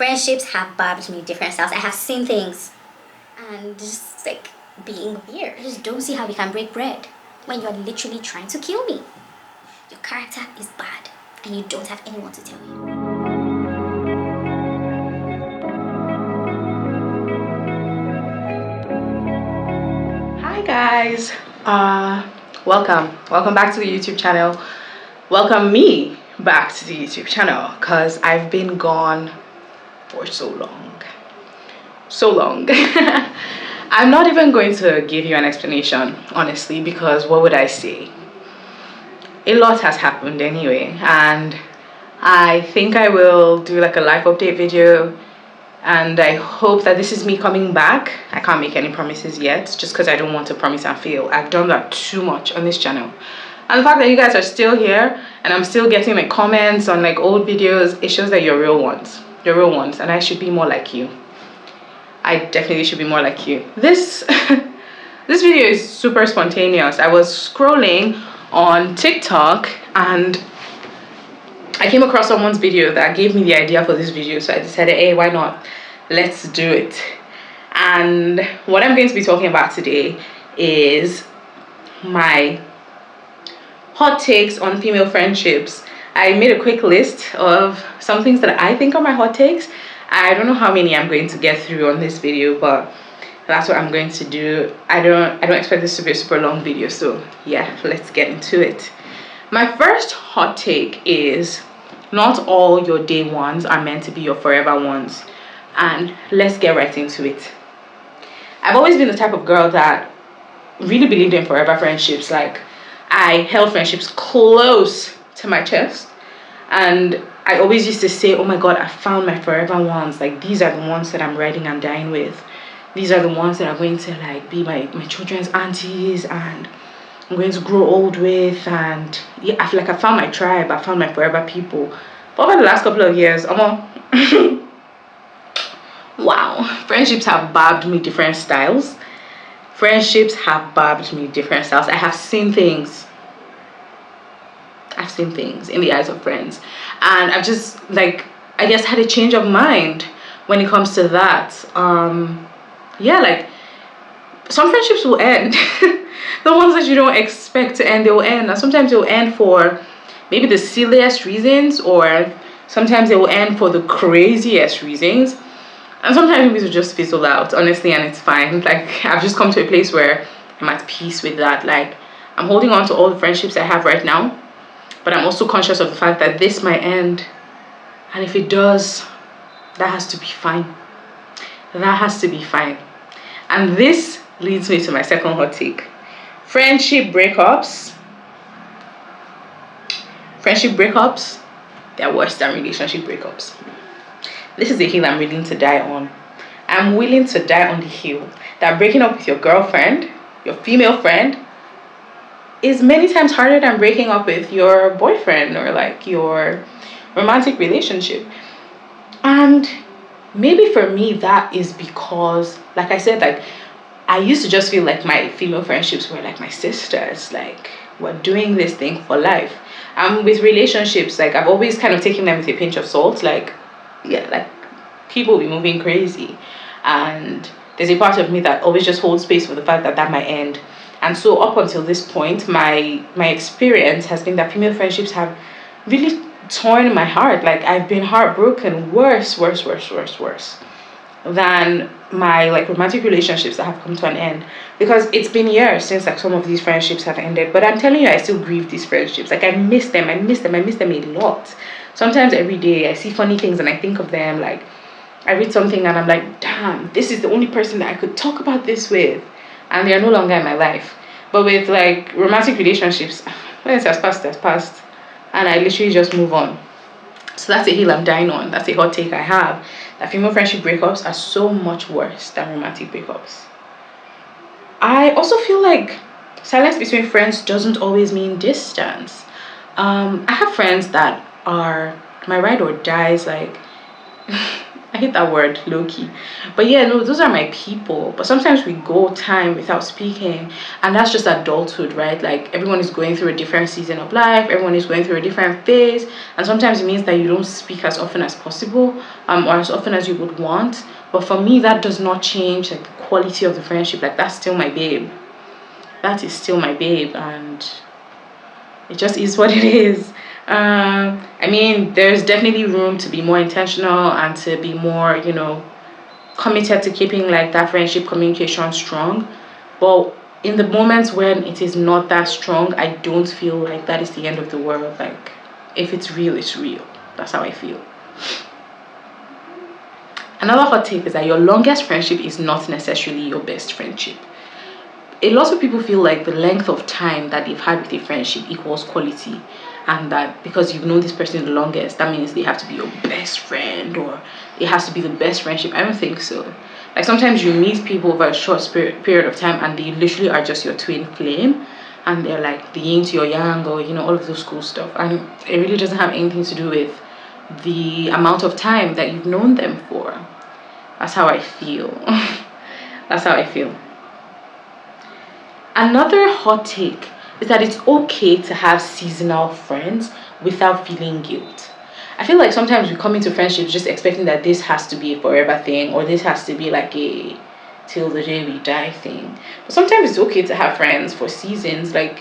Friendships have barbed me different styles. I have seen things and just like being weird. I just don't see how we can break bread when you're literally trying to kill me. Your character is bad and you don't have anyone to tell you. Hi guys, welcome back to the YouTube channel. Welcome me back to the YouTube channel because I've been gone for so long. I'm not even going to give you an explanation, honestly, because what would I say? A lot has happened anyway, and I think I will do like a life update video, and I hope that this is me coming back. I can't make any promises yet just because I don't want to promise and fail. I've done that too much on this channel, and the fact that you guys are still here and I'm still getting like comments on like old videos, it shows that you're real ones, and I should be more like you. I definitely should be more like you. This this video is super spontaneous. I was scrolling on TikTok and I came across someone's video that gave me the idea for this video, so I decided, hey, why not? Let's do it. And what I'm going to be talking about today is my hot takes on female friendships. I made a quick list of some things that I think are my hot takes. I don't know how many I'm going to get through on this video, but that's what I'm going to do. I don't expect this to be a super long video, so yeah, let's get into it. My first hot take is not all your day ones are meant to be your forever ones, and let's get right into it. I've always been the type of girl that really believed in forever friendships. Like, I held friendships close to my chest, and I always used to say, oh my god, I found my forever ones. Like, these are the ones that I'm riding and dying with. These are the ones that are going to like be my children's aunties and I'm going to grow old with. And yeah, I feel like I found my tribe. I found my forever people. But over the last couple of years, wow, friendships have barbed me different styles. I have seen things. In the eyes of friends, and I've just like, I guess, had a change of mind when it comes to that. Yeah, like, some friendships will end. The ones that you don't expect to end, they will end. And sometimes they'll end for maybe the silliest reasons, or sometimes they will end for the craziest reasons, and sometimes it will just fizzle out, honestly, and it's fine. Like, I've just come to a place where I'm at peace with that. Like, I'm holding on to all the friendships I have right now, but I'm also conscious of the fact that this might end, and if it does, that has to be fine. And this leads me to my second hot take. Friendship breakups, they're worse than relationship breakups. This is the hill I'm willing to die on. I'm willing to die on the hill that breaking up with your girlfriend, your female friend, is many times harder than breaking up with your boyfriend or like your romantic relationship. And maybe for me that is because, like I said, like, I used to just feel like my female friendships were like my sisters, like, we're doing this thing for life. With relationships, like, I've always kind of taken them with a pinch of salt. Like, yeah, like, people will be moving crazy, and there's a part of me that always just holds space for the fact that that might end. And so up until this point, my experience has been that female friendships have really torn my heart. Like, I've been heartbroken worse than my like romantic relationships that have come to an end, because it's been years since like some of these friendships have ended. But I'm telling you, I still grieve these friendships. Like, I miss them a lot. Sometimes every day I see funny things and I think of them. Like, I read something and I'm like, damn, this is the only person that I could talk about this with, and they are no longer in my life. But with like romantic relationships, when it has passed, and I literally just move on. So that's a hill I'm dying on. That's a hot take I have, that female friendship breakups are so much worse than romantic breakups. I also feel like silence between friends doesn't always mean distance. I have friends that are my ride or dies. Like, I hate that word, low key. But yeah, no, those are my people. But sometimes we go time without speaking, and that's just adulthood, right? Like everyone is going through a different season of life, everyone is going through a different phase, and sometimes it means that you don't speak as often as possible, or as often as you would want. But for me, that does not change like the quality of the friendship. Like that's still my babe. That is still my babe, and it just is what it is. I mean, there's definitely room to be more intentional and to be more, committed to keeping like that friendship communication strong. But in the moments when it is not that strong, I don't feel like that is the end of the world. Like, if it's real, it's real. That's how I feel. Another hot take is that your longest friendship is not necessarily your best friendship. A lot of people feel like the length of time that they've had with a friendship equals quality, and that because you've known this person the longest, that means they have to be your best friend, or it has to be the best friendship. I don't think so. Like sometimes you meet people over a short period of time and they literally are just your twin flame, and they're like the yin to your yang, or all of those cool stuff, and it really doesn't have anything to do with the amount of time that you've known them for. That's how I feel. That's how I feel. Another hot take is that it's okay to have seasonal friends without feeling guilt. I feel like sometimes we come into friendships just expecting that this has to be a forever thing, or this has to be like a till the day we die thing. But sometimes it's okay to have friends for seasons. Like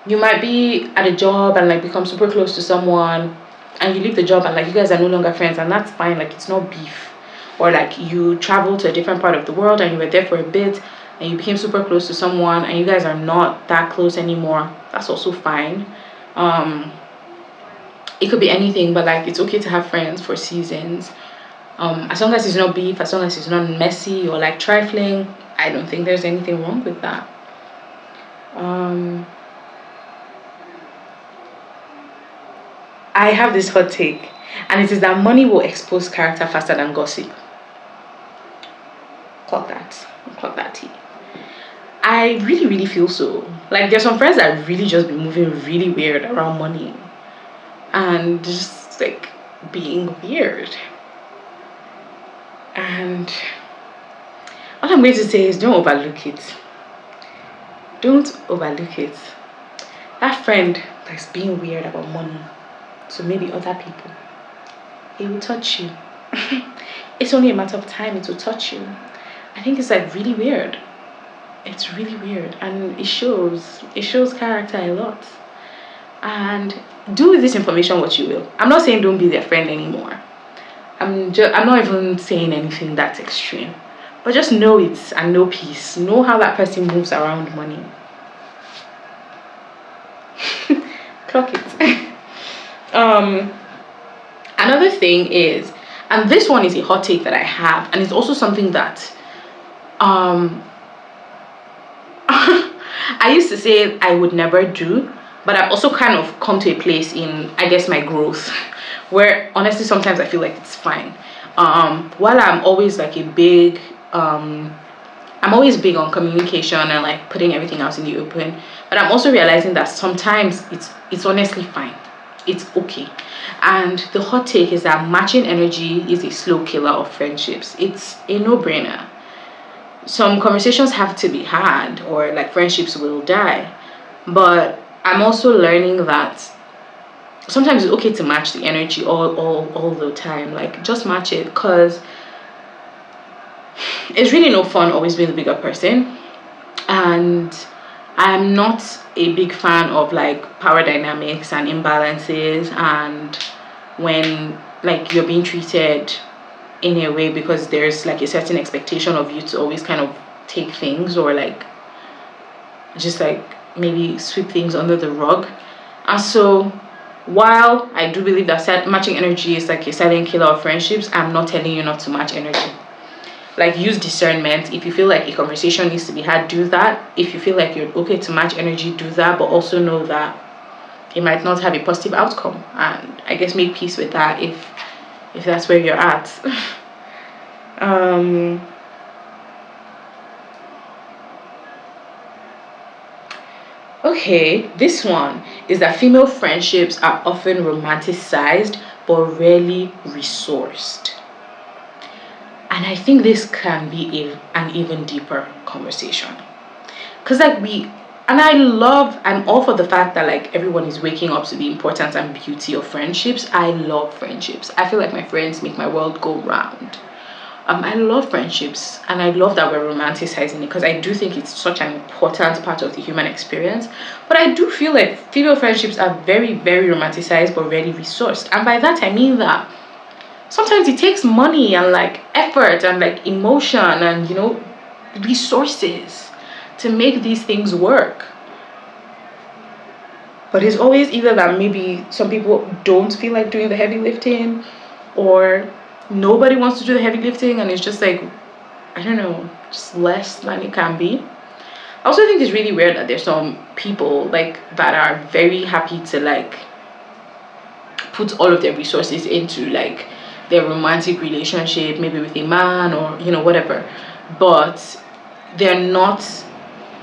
you might be at a job and like become super close to someone, and you leave the job and like you guys are no longer friends, and that's fine. Like it's not beef. Or like you travel to a different part of the world and you were there for a bit and you became super close to someone and you guys are not that close anymore. That's also fine. It could be anything, but like it's okay to have friends for seasons. As long as it's not beef, as long as it's not messy or like trifling, I don't think there's anything wrong with that. I have this hot take, and it is that money will expose character faster than gossip. Clock that. Clock that tea. I really, really feel so. Like there's some friends that really just be moving really weird around money. And just like being weird. And what I'm going to say is don't overlook it. Don't overlook it. That friend that's being weird about money to maybe other people, it will touch you. It's only a matter of time it will touch you. I think it's like really weird. It's really weird, and it shows character a lot. And do with this information what you will. I'm not saying don't be their friend anymore. I'm not even saying anything that's extreme. But just know it and know peace. Know how that person moves around money. Clock it. Another thing is, and this one is a hot take that I have, and it's also something that I used to say I would never do, but I've also kind of come to a place in, I guess, my growth where honestly sometimes I feel like it's fine. While I'm always like I'm always big on communication and like putting everything out in the open, but I'm also realizing that sometimes it's honestly fine. It's okay. And the hot take is that matching energy is a slow killer of friendships. It's a no-brainer. Some conversations have to be had, or like friendships will die. But I'm also learning that sometimes it's okay to match the energy all the time. Like just match it, because it's really no fun always being the bigger person. And I'm not a big fan of like power dynamics and imbalances, and when like you're being treated in a way because there's like a certain expectation of you to always kind of take things, or like just like maybe sweep things under the rug. And so while I do believe that matching energy is like a silent killer of friendships, I'm not telling you not to match energy. Like use discernment. If you feel like a conversation needs to be had, do that. If you feel like you're okay to match energy, do that, but also know that it might not have a positive outcome, and I guess make peace with that if that's where you're at. Okay, this one is that female friendships are often romanticized but rarely resourced. And I think this can be an even deeper conversation. Because I'm all for the fact that like everyone is waking up to the importance and beauty of friendships. I love friendships. I feel like my friends make my world go round. I love friendships, and I love that we're romanticizing it, because I do think it's such an important part of the human experience. But I do feel like female friendships are very, very romanticized but rarely resourced. And by that I mean that sometimes it takes money and like effort and like emotion and resources to make these things work. But it's always either that maybe some people don't feel like doing the heavy lifting, or nobody wants to do the heavy lifting, and it's just like, I don't know, just less than it can be. I also think it's really weird that there's some people like that are very happy to like put all of their resources into like their romantic relationship, maybe with a man or whatever, but they're not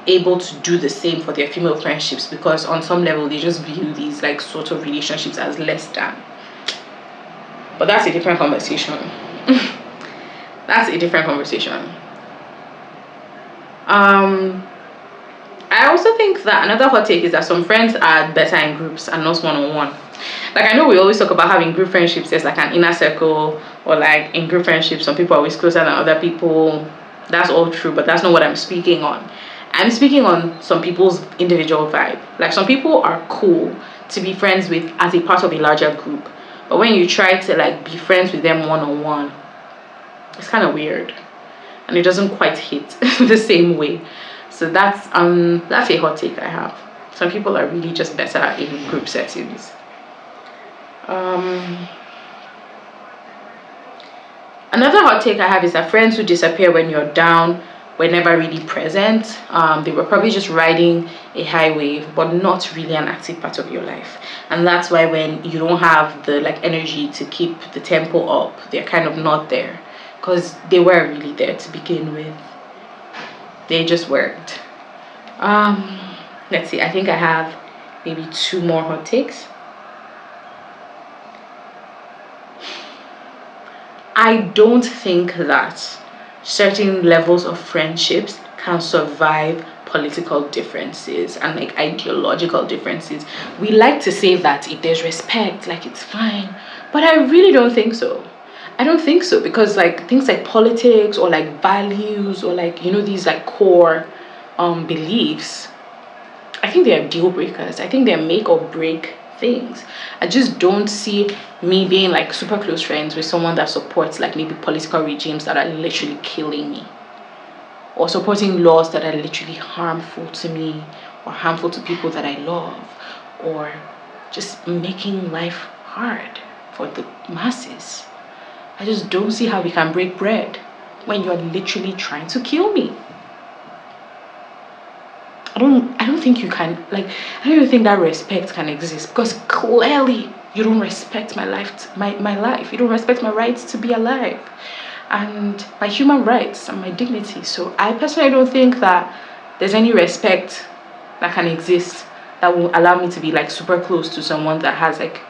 able to do the same for their female friendships, because on some level they just view these like sort of relationships as less than. But that's a different conversation. That's a different conversation. I also think that another hot take is that some friends are better in groups and not one-on-one. Like, I know we always talk about having group friendships, there's like an inner circle, or like in group friendships some people are always closer than other people. That's all true, but that's not what I'm speaking on. I'm speaking on some people's individual vibe. Like, some people are cool to be friends with as a part of a larger group, but when you try to like be friends with them one-on-one, it's kind of weird and it doesn't quite hit the same way. So that's a hot take I have. Some people are really just better in group settings. Another hot take I have is that friends who disappear when you're down were never really present. They were probably just riding a high wave, but not really an active part of your life. And that's why when you don't have the like energy to keep the tempo up, they're kind of not there, because they were really there to begin with. They just weren't. Let's see, I think I have maybe 2 more hot takes. I don't think that certain levels of friendships can survive political differences and like ideological differences. We like to say that if there's respect, like it's fine, but I really don't think so. I don't think so, because like things like politics or like values or like these like core beliefs, I think they are deal breakers. I think they're make or break things. I just don't see me being like super close friends with someone that supports like maybe political regimes that are literally killing me, or supporting laws that are literally harmful to me or harmful to people that I love, or just making life hard for the masses. I just don't see how we can break bread when you're literally trying to kill me. I don't think you can, like, I don't even think that respect can exist, because clearly you don't respect my life, my life. You don't respect my rights to be alive and my human rights and my dignity. So I personally don't think that there's any respect that can exist that will allow me to be like super close to someone that has like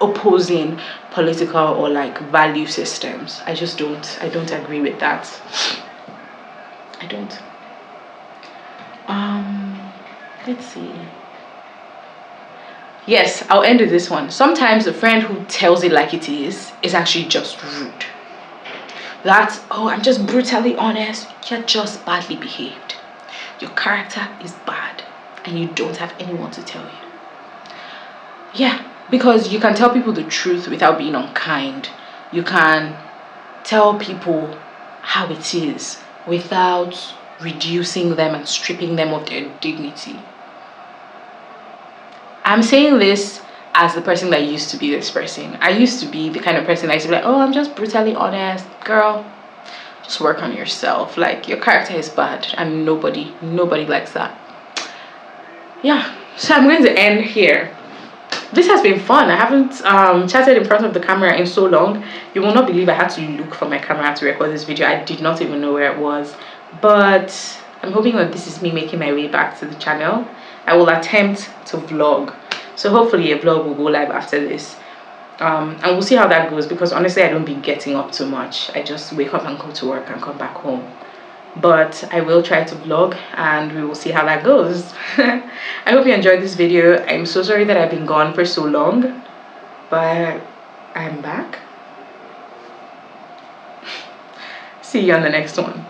opposing political or like value systems. I don't agree with that. I don't. Let's see. Yes, I'll end with this one. Sometimes a friend who tells it like it is actually just rude. That's, oh, I'm just brutally honest. You're just badly behaved. Your character is bad and you don't have anyone to tell you. Yeah, because you can tell people the truth without being unkind. You can tell people how it is without reducing them and stripping them of their dignity. I'm saying this as the person that used to be this person. I used to be the kind of person that used to be like, oh, I'm just brutally honest. Girl, just work on yourself. Like, your character is bad and nobody likes that. Yeah, so I'm going to end here. This has been fun. I haven't chatted in front of the camera in so long. You will not believe I had to look for my camera to record this video. I did not even know where it was. But I'm hoping that this is me making my way back to the channel. I will attempt to vlog. So hopefully a vlog will go live after this. And we'll see how that goes, because honestly I don't be getting up too much. I just wake up and go to work and come back home. But I will try to vlog and we will see how that goes. I hope you enjoyed this video. I'm so sorry that I've been gone for so long, but I'm back. See you on the next one.